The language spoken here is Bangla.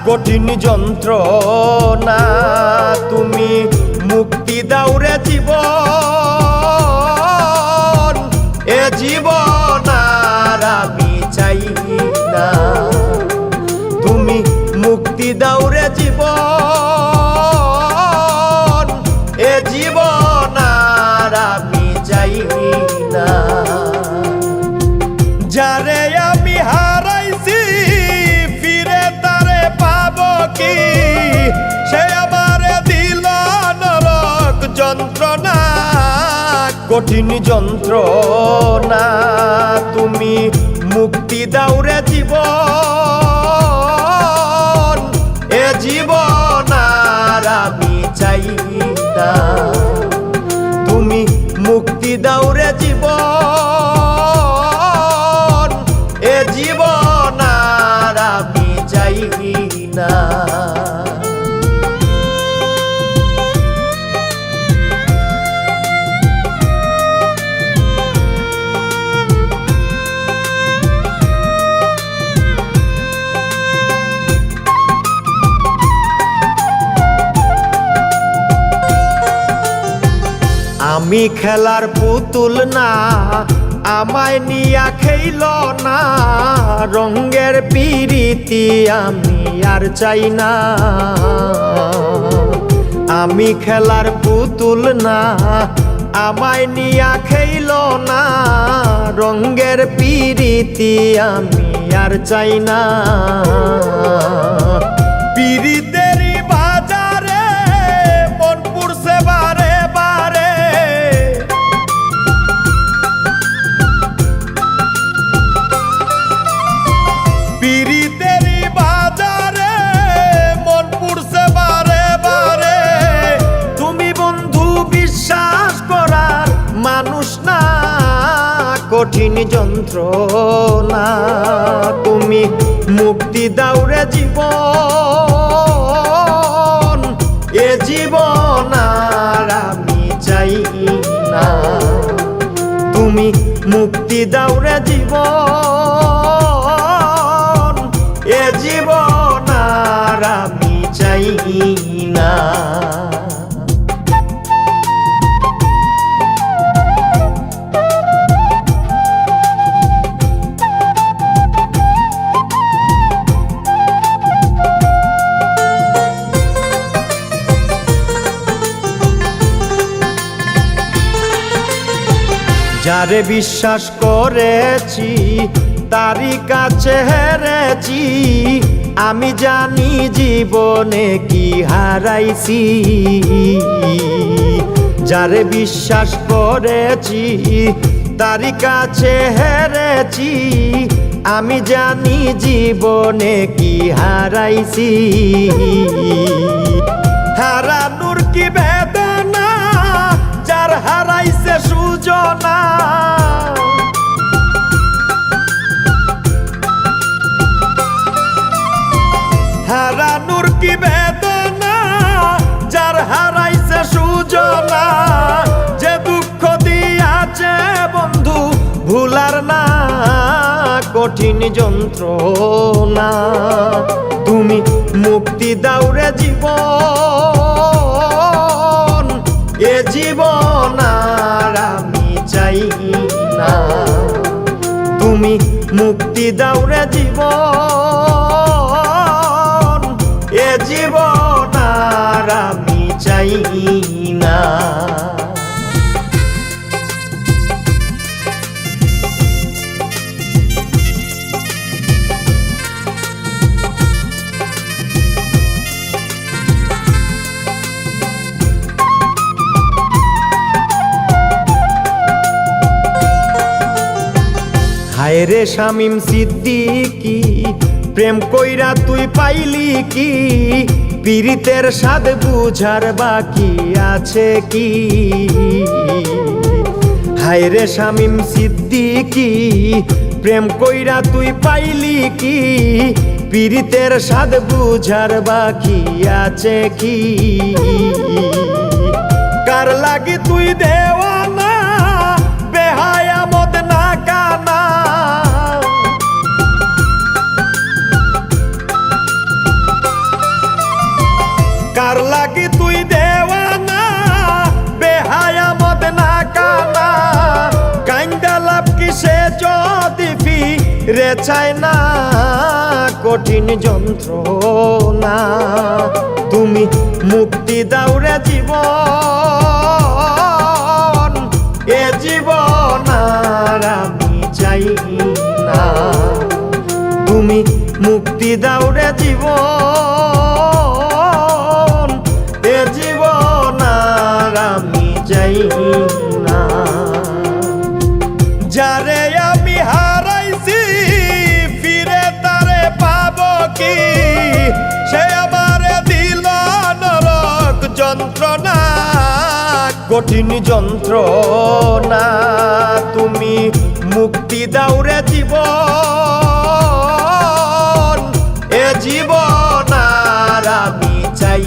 কঠিন যন্ত্রণা তুমি মুক্তি দাও রে জীবন, এ জীবন আর আমি চাই না। তুমি মুক্তি দাও রে জীবন, এ জীবন আর আমি চাই না। যারে আমি হারাইছি ফিরে তারে পাবো কি, সে আমারে দিল নরক যন্ত্রণা। কঠিন যন্ত্রণা তুমি মুক্তি দাও রে জীবন, এ জীবন আর আমি চাই না। তুমি মুক্তি দাও রে জীবন, এ জীবন আর আমি চাই না। আমি খেলার পুতুল না, আমায় নিয়া খেইল না, রঙের পিরিতি আমি আর চাই না। আমি খেলার পুতুল না, আমায় নিয়া খেইল না, রঙের পিরিতি আমি আর চাই না। পিরিতেরই বাজারে মন পুরছে বারে বারে, পিরিতেরই বাজারে মন পুরছে বারে বারে। তুমি বন্ধু বিশ্বাস করার মানুষ না, কঠিন যন্ত্রণা তুমি মুক্তি দাও রে জীবন, এ জীবন আর আমি চাই না। তুমি মুক্তি দাও রে জীবন, এ জীবন আর আমি চাই না। যারে বিশ্বাস করেছি তারই কাছে হেরেছি, আমি জানি জীবনে কি হারাইছি। যারে বিশ্বাস করেছি তারই কাছে হেরেছি, আমি জানি জীবনে কি হারাইছি। হারানোর কি বেদনা যার হারাইছে সুজনা, হারানোর কি বেদনা যার হারাইছে সুজনা। যে দুঃখ দিয়াছে বন্ধু ভুলার না, কঠিন যন্ত্রণা তুমি মুক্তি দাও রে জীবন, এ জীবন আর আমি চাই না। তুমি মুক্তি দাও রে জীবন, এ জীবন আর আমি চাই না। হায় রে শামীম সিদ্দিকী, প্রেম কইরা তুই পাইলি কি, পীড়িতের স্বাদ বুঝার বাকি আছে কি। হায় রে শামীম সিদ্দিকী, প্রেম কইরা তুই পাইলি কি, পীড়িতের স্বাদ বুঝার বাকি আছে কি। কার লাগি তুই দেওয়ানা বেহায়া মদ না কানা, ফিরে চায় না কঠিন যন্ত্রণা। তুমি মুক্তি দাও রে জীবন, এ জীবন আর আমি চাই না। তুমি মুক্তি দাও রে জীবন, এ জীবন আর আমি চাই না। যারে আমি হারাইছি ফিরে তারে পাবো কি, সে আমারে দিল নরক যন্ত্রণা, কঠিন যন্ত্রণা। তুমি মুক্তি দাও রে জীবন, এ জীবন আর আমি চাই